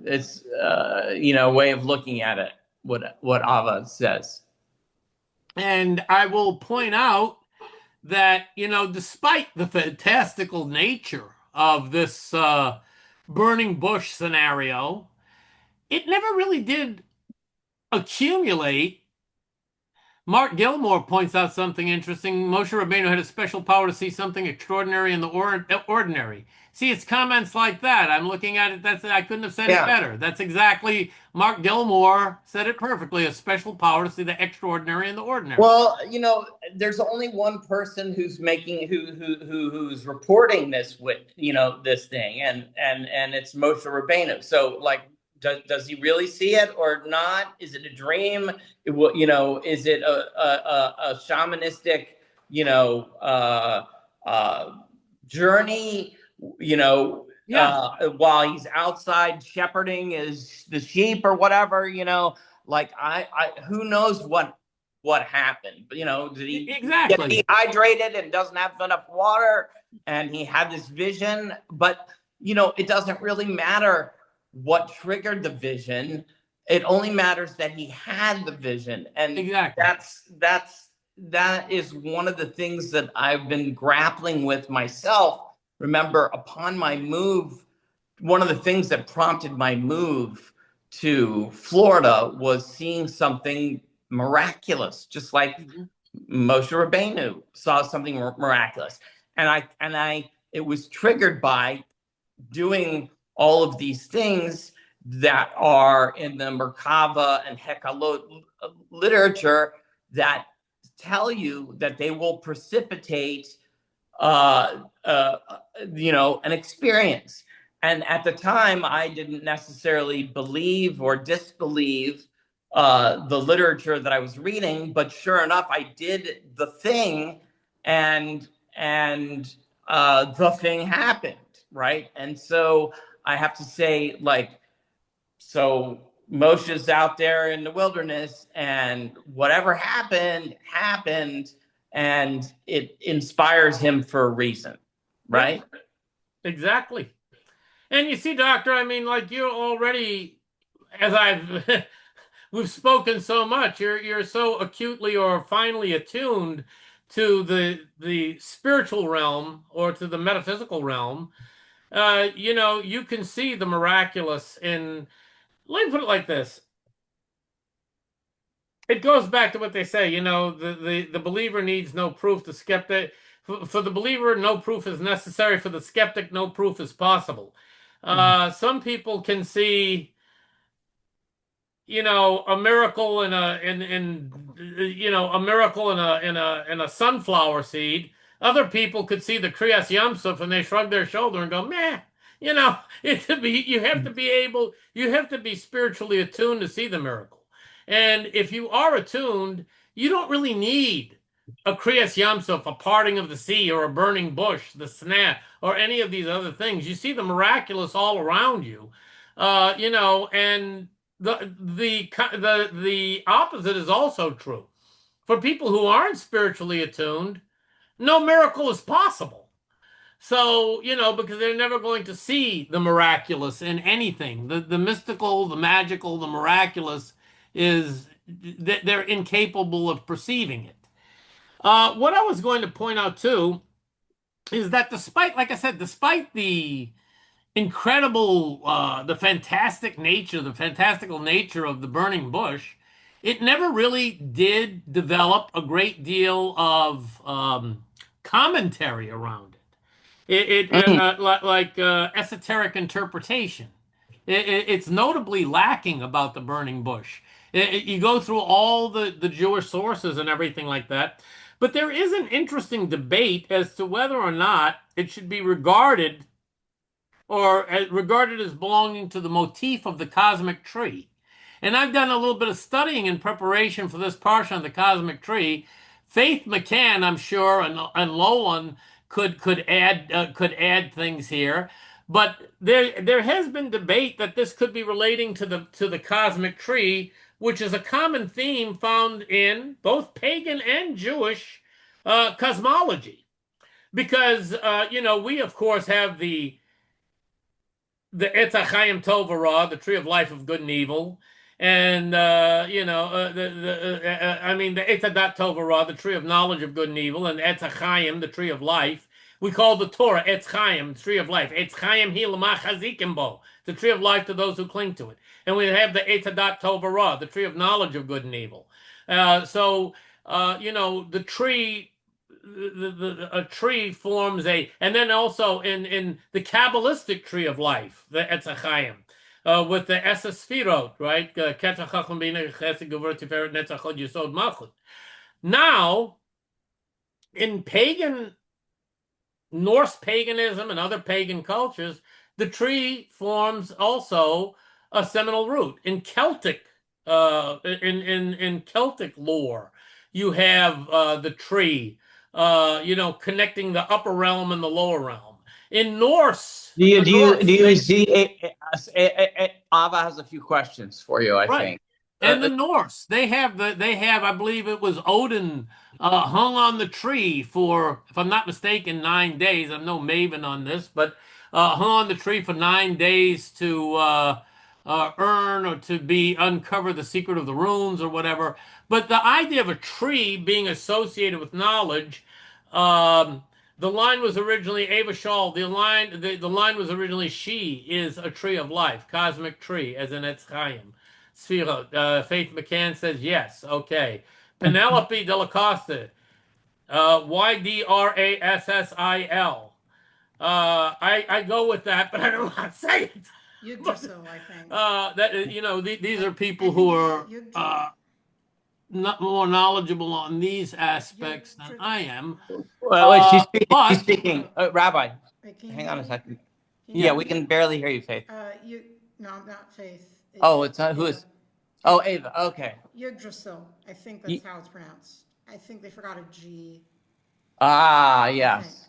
it's way of looking at it. What Ava says. And I will point out that, despite the fantastical nature of this burning bush scenario, it never really did accumulate. Mark Gilmore points out something interesting. Moshe Rabbeinu had a special power to see something extraordinary in the ordinary. See, it's comments like that. I'm looking at it. I couldn't have said it Yeah. better. That's exactly, Mark Gilmore said it perfectly. A special power to see the extraordinary in the ordinary. Well, there's only one person who's making who's reporting this with this thing, and it's Moshe Rabbeinu. So, like, does he really see it or not? Is it a dream? Is it a shamanistic journey? Yeah, While he's outside shepherding the sheep or whatever. Like I who knows what happened. But did he get exactly. dehydrated and doesn't have enough water? And he had this vision, but it doesn't really matter what triggered the vision. It only matters that he had the vision, and Exactly. that is one of the things that I've been grappling with myself. Remember, upon my move, one of the things that prompted my move to Florida was seeing something miraculous, just like Moshe Rabbeinu saw something miraculous. And it was triggered by doing all of these things that are in the Merkava and Hekalot literature that tell you that they will precipitate an experience. And at the time, I didn't necessarily believe or disbelieve the literature that I was reading, but sure enough, I did the thing, and the thing happened, right? And so I have to say, like, so Moshe's out there in the wilderness, and whatever happened, and it inspires him for a reason, right? Yep, exactly. And you see, Doctor, I mean, like you're already, as I've we've spoken so much, you're so acutely or finely attuned to the spiritual realm or to the metaphysical realm. You can see the miraculous in, let me put it like this. It goes back to what they say, the believer needs no proof. The skeptic, for the believer, no proof is necessary. For the skeptic, no proof is possible. Some people can see, a miracle a miracle in a sunflower seed. Other people could see the Kriyas Yamsuf and they shrug their shoulder and go, meh. You have to be spiritually attuned to see the miracle. And if you are attuned, you don't really need a Kriyas Yamsuf, a parting of the sea, or a burning bush, the snap, or any of these other things. You see the miraculous all around you, and the opposite is also true. For people who aren't spiritually attuned, no miracle is possible. So, because they're never going to see the miraculous in anything. The mystical, the magical, the miraculous is they're incapable of perceiving it. What I was going to point out too is that despite, like I said, despite the incredible, the fantastical nature of the burning bush, it never really did develop a great deal of commentary around esoteric interpretation. It's notably lacking about the burning bush. You go through all the Jewish sources and everything like that, but there is an interesting debate as to whether or not it should be regarded as belonging to the motif of the cosmic tree. And I've done a little bit of studying in preparation for this Parsha on the cosmic tree. Faith McCann, I'm sure, and Lolan could add things here. But there has been debate that this could be relating to the cosmic tree, which is a common theme found in both pagan and Jewish cosmology. Because we of course have the Etz HaChaim Tov V'Ra, the tree of life of good and evil, and the Etz HaDat Tov V'Ra, the tree of knowledge of good and evil, and Etz HaChaim, the tree of life. We call the Torah Etz Chaim, the tree of life. Etz Chaim hi l'ma chazikim bo, the tree of life to those who cling to it. And we have the Etz HaDat Tov V'Ra, the tree of knowledge of good and evil. The tree a tree forms and then also in the Kabbalistic tree of life, the Etz Chaim, with the Esesfirot, right? Ketach Chacham Bina Chesed Gevurah Tiferet Netzach Hod Yesod Malchut. Now, in Norse paganism and other pagan cultures, the tree forms also a seminal root. In Celtic, in Celtic lore, you have the tree, connecting the upper realm and the lower realm. In Norse, Do you they, see? Ava has a few questions for you, I right? think. And the Norse, they have, I believe it was Odin, hung on the tree for, if I'm not mistaken, 9 days. I'm no maven on this, but hung on the tree for 9 days to earn or to uncover the secret of the runes or whatever. But the idea of a tree being associated with knowledge, the line was originally Ava Shaw. The line was originally "She is a tree of life, cosmic tree," as in Etz Chaim. Sphira. Faith McCann says yes. Okay. Penelope de la Costa. Ydrassil. I go with that, but I don't know how to say it. Yggdrasil, I think. These are people who are not more knowledgeable on these aspects than I am. Wait, she's speaking. Rabbi, hang on a second. Yeah, we can barely hear you, Faith. No, not Faith. It's not. Who is? Oh, Ava. Okay. Yggdrasil. I think that's how it's pronounced. I think they forgot a G. Ah, yes.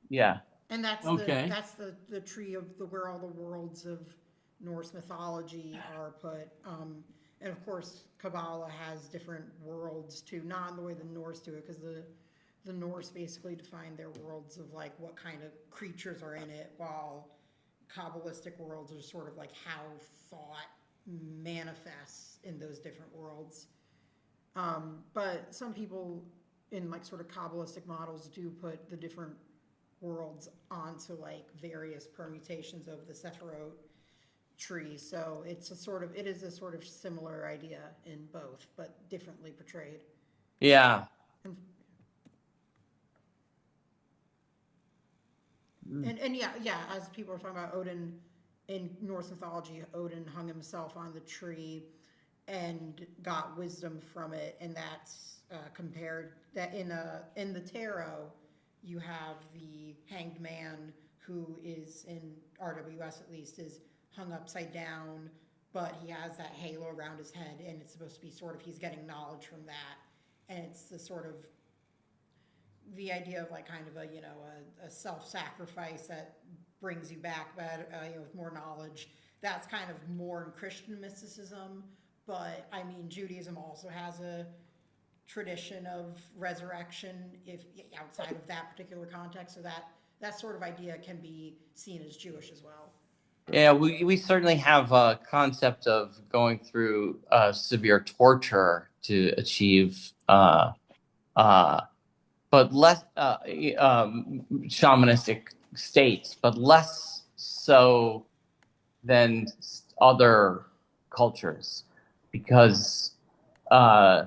Yeah. And that's okay. That's the tree of where all the worlds of Norse mythology are put. And of course, Kabbalah has different worlds too, not in the way the Norse do it, because the Norse basically define their worlds of like what kind of creatures are in it, while Kabbalistic worlds are sort of like how thought manifests in those different worlds. But some people in like sort of Kabbalistic models do put the different worlds onto like various permutations of the Sephiroth tree. So it is a sort of similar idea in both, but differently portrayed. Yeah. And yeah, as people are talking about Odin, in Norse mythology, Odin hung himself on the tree and got wisdom from it, and that's compared that in the tarot, you have the hanged man who is in RWS at least is hung upside down, but he has that halo around his head, and it's supposed to be sort of he's getting knowledge from that, and it's the sort of the idea of like kind of a self-sacrifice that brings you back, but with more knowledge. That's kind of more in Christian mysticism, but I mean Judaism also has a tradition of resurrection if outside of that particular context, so that sort of idea can be seen as Jewish as well. Yeah, we certainly have a concept of going through severe torture to achieve but less shamanistic states, but less so than other cultures, because I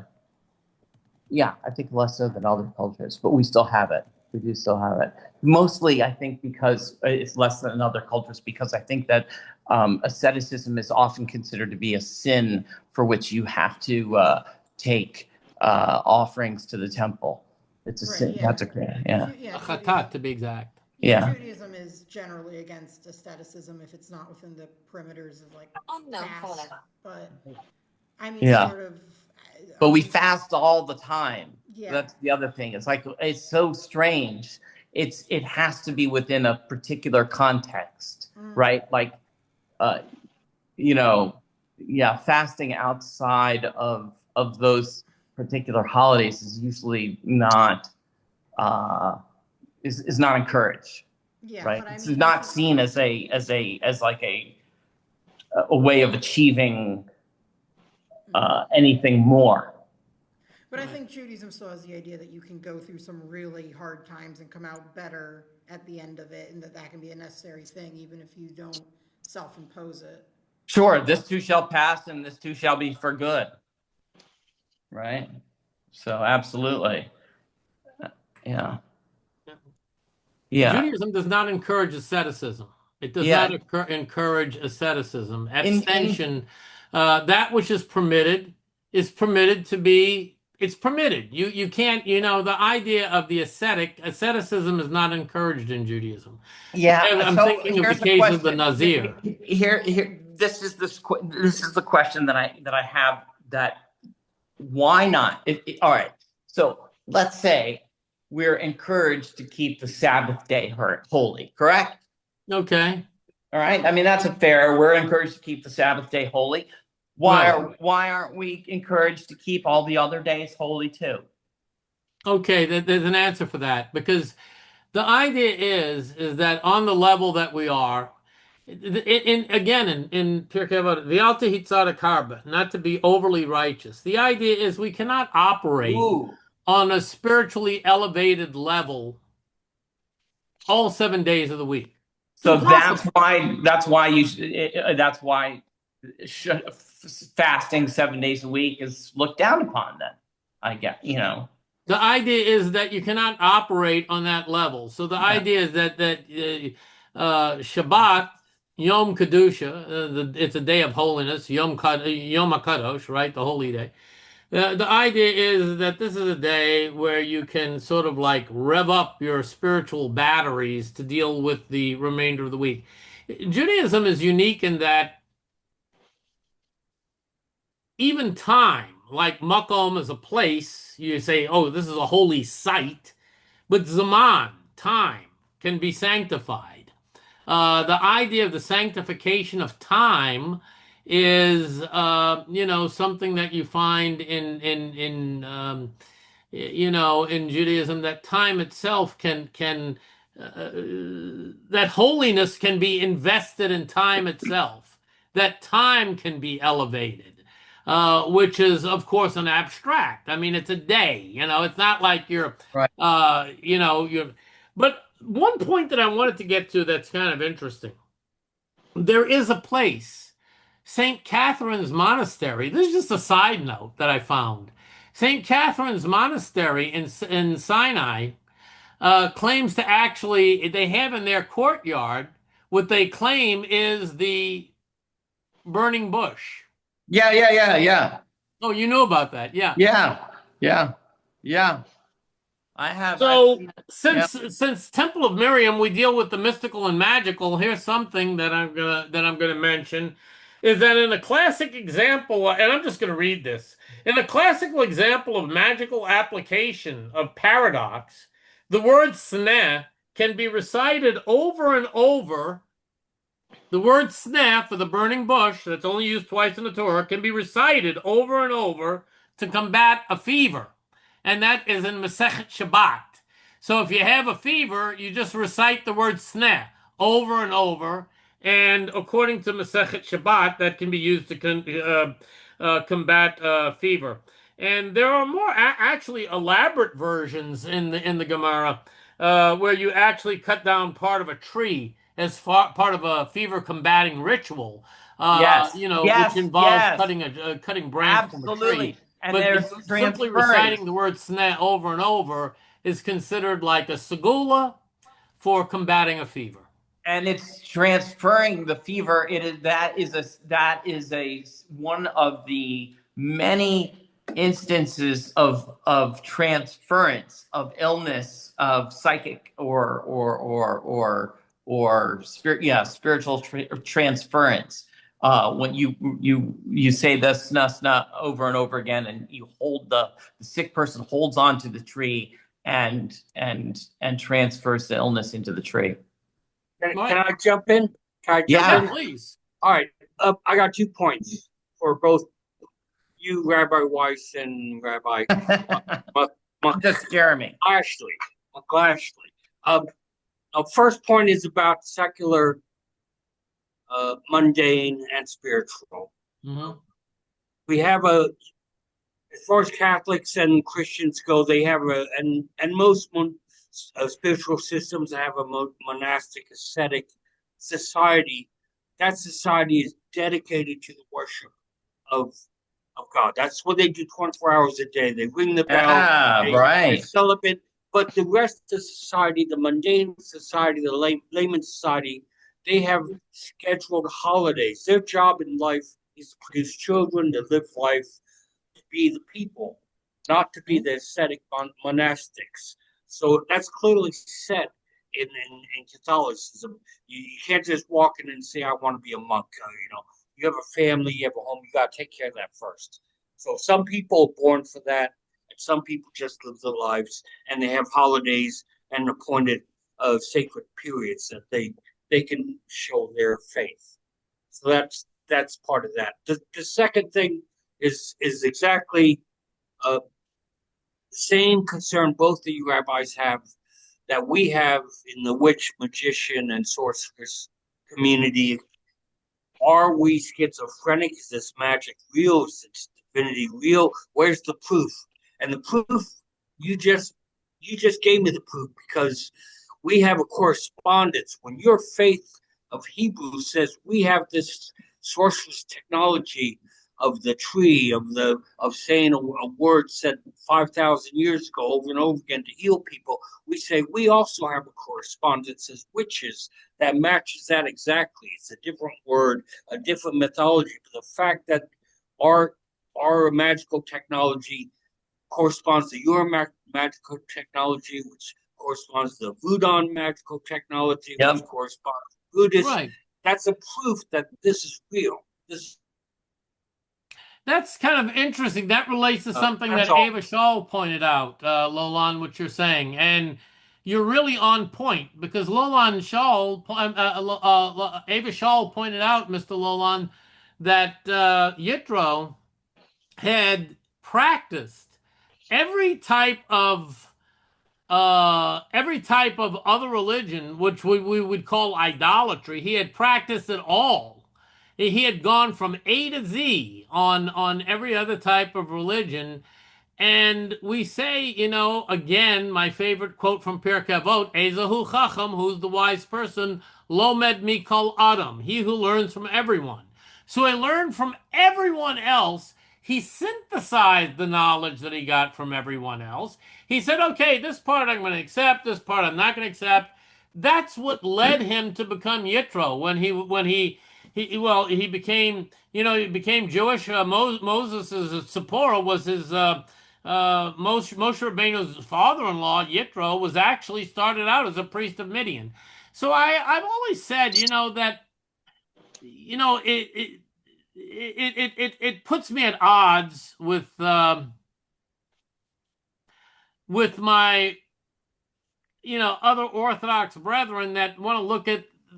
think less so than other cultures, but we still have it. We do still have it. Mostly, I think, because it's less than other cultures, because I think that asceticism is often considered to be a sin for which you have to take offerings to the temple. It's a sin. Yeah. That's a chatat to be exact. Yeah. Judaism is generally against asceticism if it's not within the perimeters of like fast, but I mean sort of. But we fast all the time. Yeah. That's the other thing. It's like it's so strange. It has to be within a particular context, right? Like, fasting outside of those particular holidays is usually not is not encouraged. Yeah, right. But it's not seen as like a way of achieving anything more. But I think Judaism still has the idea that you can go through some really hard times and come out better at the end of it, and that can be a necessary thing, even if you don't self-impose it. Sure, this too shall pass, and this too shall be for good. Right? So, absolutely. Yeah. Yeah. Judaism does not encourage asceticism. It does Yeah. not encourage asceticism. In Abstention, that which is permitted to be, it's permitted. You can't, the idea of the asceticism is not encouraged in Judaism. yeah. I'm So thinking of the here's the case of the question. Nazir. Here. This is the question that I have. That why not? All right. So let's say we're encouraged to keep the Sabbath day holy. Correct. Okay. All right. I mean, that's a fair. We're encouraged to keep the Sabbath day holy. Right. Why aren't we encouraged to keep all the other days holy too? Okay, there's an answer for that, because the idea is that on the level that we are, in Pirkei Avot, v'al tehitzad karba, not to be overly righteous. The idea is we cannot operate Ooh. on a spiritually elevated level all 7 days of the week. It's So impossible. that's why fasting 7 days a week is looked down upon. Then I get The idea is that you cannot operate on that level. So the Yeah. idea is that Shabbat, Yom Kedusha, it's a day of holiness, Yom HaKadosh, right, the holy day. The idea is that this is a day where you can sort of like rev up your spiritual batteries to deal with the remainder of the week. Judaism is unique in that even time, like Makom is a place, you say, oh, this is a holy site, but Zaman, time, can be sanctified. The idea of the sanctification of time is, something that you find in Judaism, that time itself that holiness can be invested in time itself, that time can be elevated, which is, of course, an abstract. I mean, it's a day, it's not like Right. but one point that I wanted to get to that's kind of interesting. There is a place, St. Catherine's Monastery. This is just a side note that I found. St. Catherine's Monastery in Sinai claims to actually, they have in their courtyard what they claim is the burning bush. Yeah. Oh, you know about that? Yeah. Yeah. I have. So Yeah. since Temple of Miriam, we deal with the mystical and magical. Here's something that I'm gonna mention, is that in a classic example, and I'm just gonna read this. In a classical example of magical application of paradox, the word sneh can be recited over and over. The word sneh for the burning bush, that's only used twice in the Torah, can be recited over and over to combat a fever. And that is in Masechet Shabbat. So if you have a fever, you just recite the word sneh over and over. And according to Masechet Shabbat, that can be used to combat fever. And there are more actually elaborate versions in the Gemara where you actually cut down part of a tree as part of a fever combating ritual. Yes. Which involves cutting branch from a Absolutely. tree. And But there's simply transference. reciting the word sneh over and over is considered like a segula for combating a fever. And it's transferring the fever. That is one of the many instances of transference of illness, of psychic or spiritual transference. When you say the sna over and over again, and you hold the sick person holds onto the tree and transfers the illness into the tree. Can I jump in? Can I jump Yeah. in? Please. All right. I got 2 points for both you, Rabbi Weiss, and Rabbi Just Jeremy. Ashley. First point is about secular, mundane, and spiritual. Mm-hmm. We have as far as Catholics and Christians go, they have and most spiritual systems have a monastic ascetic society. That society is dedicated to the worship of God. That's what they do 24 hours a day. They ring the bell. They're Right. celibate, But the rest of society, the mundane society, the layman society, they have scheduled holidays. Their job in life is to produce children, to live life, to be the people, not to be the ascetic monastics. So that's clearly set in Catholicism. You can't just walk in and say, I want to be a monk. You have a family, you have a home, you got to take care of that first. So some people are born for that, and some people just live their lives, and they have holidays and appointed sacred periods that they can show their faith. So that's part of that. The second thing is exactly the same concern both the rabbis have that we have in the witch, magician, and sorceress community. Are we schizophrenic? Is this magic real? Is this divinity real? Where's the proof? And the proof, you just gave me the proof, because we have a correspondence. When your faith of Hebrew says we have this sorceress technology of the tree, of saying a word said 5,000 years ago over and over again to heal people, we say we also have a correspondence as witches that matches that exactly. It's a different word, a different mythology. But the fact that our magical technology corresponds to your magical technology, which corresponds to the Voodoo magical technology, which corresponds to Buddhist. Right. That's a proof that this is real. That's kind of interesting. That relates to something that Ava Shaul pointed out, Lolan, what you're saying. And you're really on point, because Lolan Shaul, Ava Shaul pointed out, Mr. Lolan, that Yitro had practiced every type of other religion, which we would call idolatry. He had practiced it all. He had gone from A to Z on every other type of religion. And we say, again, my favorite quote from Pirkei Avot, Ezahu Chacham, who's the wise person, Lomed Mikol Adam, he who learns from everyone. So he learned from everyone else. He synthesized the knowledge that he got from everyone else. He said, okay, this part I'm going to accept, this part I'm not going to accept. That's what led him to become Yitro when he became Jewish. Moses' Zipporah was his Moshe Rabbeinu's father-in-law. Yitro was actually started out as a priest of Midian. So I've always said, that it puts me at odds with my other Orthodox brethren that want to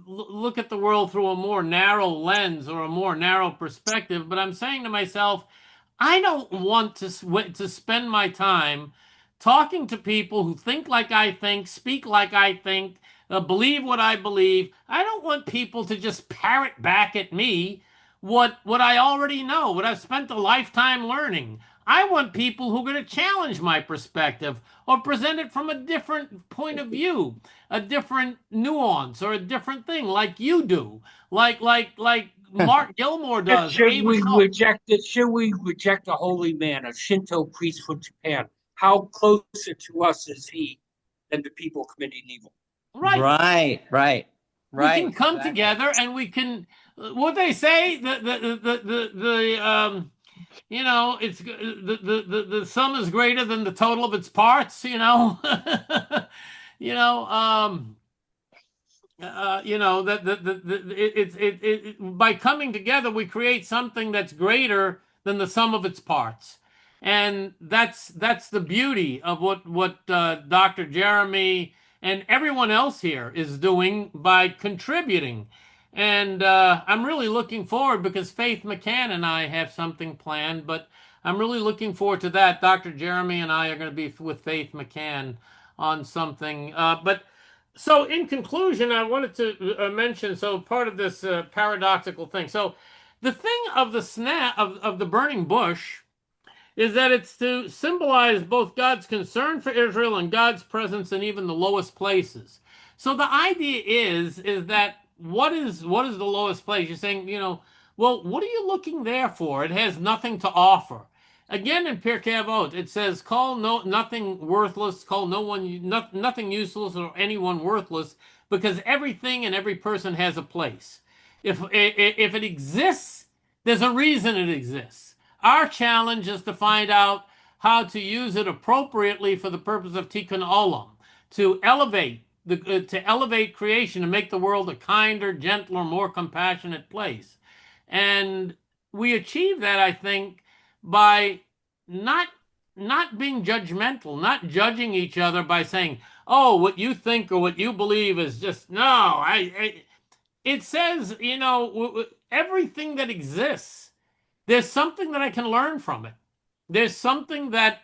look at the world through a more narrow lens or a more narrow perspective. But I'm saying to myself, I don't want to spend my time talking to people who think like I think, speak like I think, believe what I believe. I don't want people to just parrot back at me what I already know, what I've spent a lifetime learning. I want people who are going to challenge my perspective or present it from a different point of view, a different nuance, or a different thing, like you do, like Mark Gilmore does. Should we reject it? Should we reject a holy man, a Shinto priest from Japan? How closer to us is he than the people committing evil? Right. We can come together and we can. What they say, it's the sum is greater than the total of its parts. By coming together, we create something that's greater than the sum of its parts, and that's the beauty of what Dr. Jeremy and everyone else here is doing by contributing. And I'm really looking forward, because Faith McCann and I have something planned, but I'm really looking forward to that. Dr. Jeremy and I are going to be with Faith McCann on something. So in conclusion, I wanted to mention, so part of this paradoxical thing. So the thing of the of the burning bush is that it's to symbolize both God's concern for Israel and God's presence in even the lowest places. So the idea is that what is the lowest place? You're saying, well, what are you looking there for? It has nothing to offer. again in Pirkei Avot, it says, "Call nothing worthless, call nothing useless or anyone worthless, because everything and every person has a place. If it exists, there's a reason it exists. Our challenge is to find out how to use it appropriately for the purpose of Tikkun Olam, to elevate creation and make the world a kinder, gentler, more compassionate place. And we achieve that, I think, by not not being judgmental, not judging each other by saying, "Oh, what you think or what you believe is just no." It says, everything that exists, there's something that I can learn from it. There's something that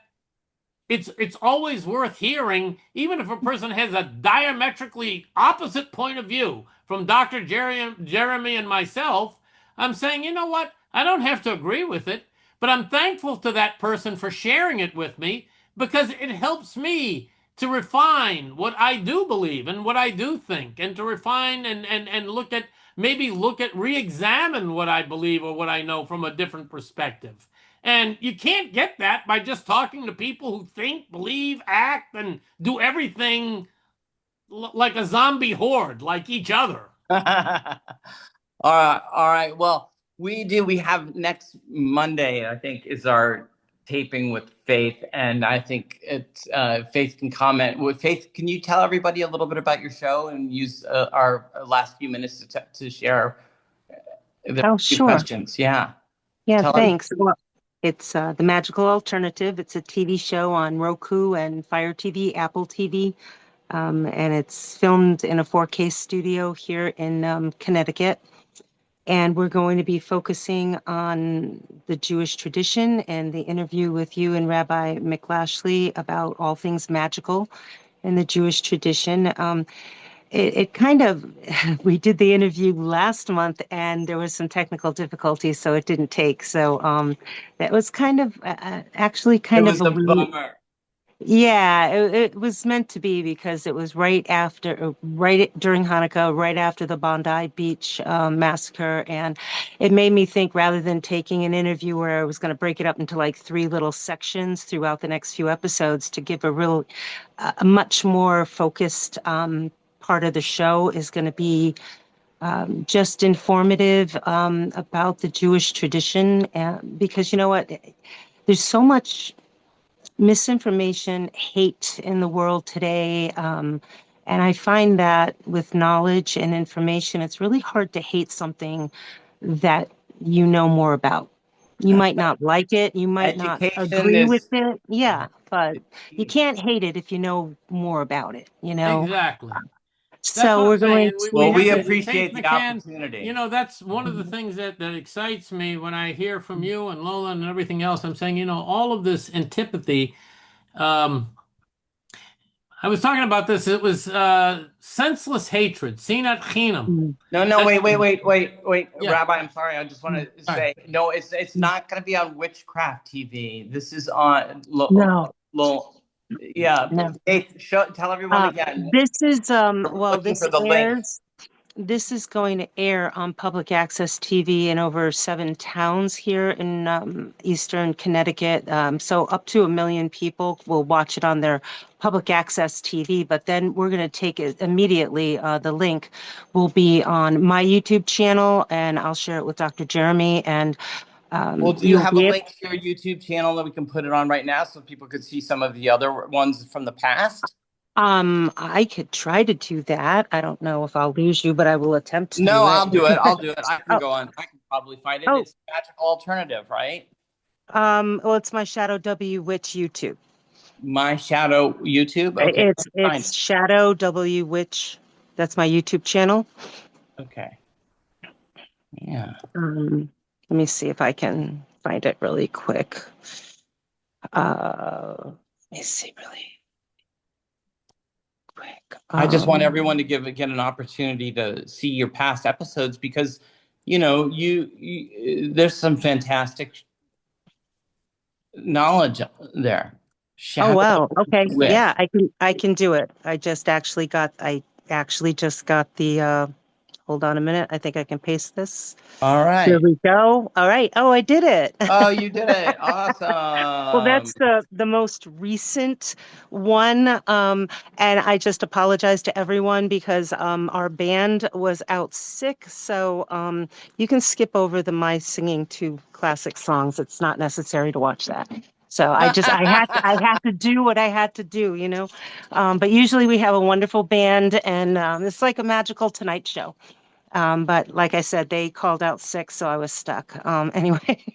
it's always worth hearing, even if a person has a diametrically opposite point of view from Dr. Jeremy and myself. I'm saying, you know what? I don't have to agree with it, but I'm thankful to that person for sharing it with me, because it helps me to refine what I do believe and what I do think, and to refine and re-examine what I believe or what I know from a different perspective. And you can't get that by just talking to people who think, believe, act, and do everything like a zombie horde, like each other. All right, all right. Well, we have next Monday, I think, is our taping with Faith, and I think it's Faith can comment. With Faith, can you tell everybody a little bit about your show and use our last few minutes to share the few Sure. questions? Yeah. Yeah, Tell thanks. Well, it's The Magical Alternative. It's a TV show on Roku and Fire TV, Apple TV, and it's filmed in a 4K studio here in Connecticut. And we're going to be focusing on the Jewish tradition and the interview with you and Rabbi McLashley about all things magical in the Jewish tradition. It kind of, we did the interview last month and there was some technical difficulties, so it didn't take. So that was kind of actually kind of a bummer. Yeah, it was meant to be, because it was right during Hanukkah, right after the Bondi Beach massacre. And it made me think, rather than taking an interview where I was going to break it up into like 3 little sections throughout the next few episodes, to give a much more focused part of the show is going to be just informative about the Jewish tradition. Because you know what? There's so much misinformation, hate in the world today. And I find that with knowledge and information, it's really hard to hate something that you know more about. You might not like it, you might not agree with it. Yeah, but you can't hate it if you know more about it, Exactly. So we're going to. We appreciate the opportunity. That's one of the things that excites me when I hear from you and Lola and everything else. I'm saying, all of this antipathy. I was talking about this. It was senseless hatred, sinat chinam. No, wait. Yeah. Rabbi, I'm sorry. I just want to say, no, it's not going to be on Witchcraft TV. This is on yeah. No. Tell everyone again. This is This is going to air on public access TV in over 7 towns here in Eastern Connecticut. So up to 1 million people will watch it on their public access TV. But then we're going to take it immediately. The link will be on my YouTube channel, and I'll share it with Dr. Jeremy. And do you have a link to your YouTube channel that we can put it on right now so people could see some of the other ones from the past? I could try to do that. I don't know if I'll lose you, but I will attempt to. No, I'll do it. I can go on. I can probably find it. It's Magical Alternative, right? Well, it's My Shadow W Witch YouTube. My Shadow YouTube? Okay. It's Shadow W Witch. That's my YouTube channel. Okay. Yeah. Let me see if I can find it really quick. Let me see really quick. I just want everyone to get an opportunity to see your past episodes, because you there's some fantastic knowledge there. Oh wow. Okay. Yeah, I can do it. I actually just got the Hold on a minute. I think I can paste this. All Here right. we go. All right. Oh, I did it. Oh, you did it. Well, Awesome. that's the most recent one. And I just apologize to everyone because our band was out sick. So you can skip over the my singing two classic songs. It's not necessary to watch that. So I had to do what I had to do, you know. But usually we have a wonderful band, and it's like a magical Tonight Show. But like I said, they called out sick, so I was stuck. Anyway,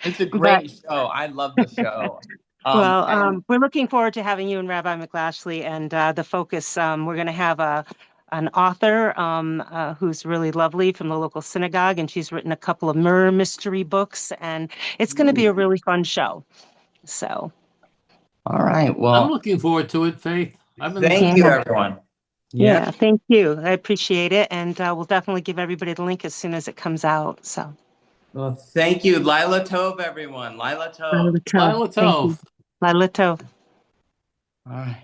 It's a but great show. I love the show. well, And we're looking forward to having you and Rabbi McLashley, and the focus. We're going to have an author who's really lovely from the local synagogue, and she's written a couple of murder mystery books, and it's going to be a really fun show. So, all right. I'm Well, looking forward to it, Faith. I've been thank looking you, yeah, everyone. yeah, thank you. I appreciate it, and we'll definitely give everybody the link as soon as it comes out. So, Well, thank you. Lila Tov, everyone. Lila Tov. Lila Tov, Lila thank you. Tov. Lila Tov. All right.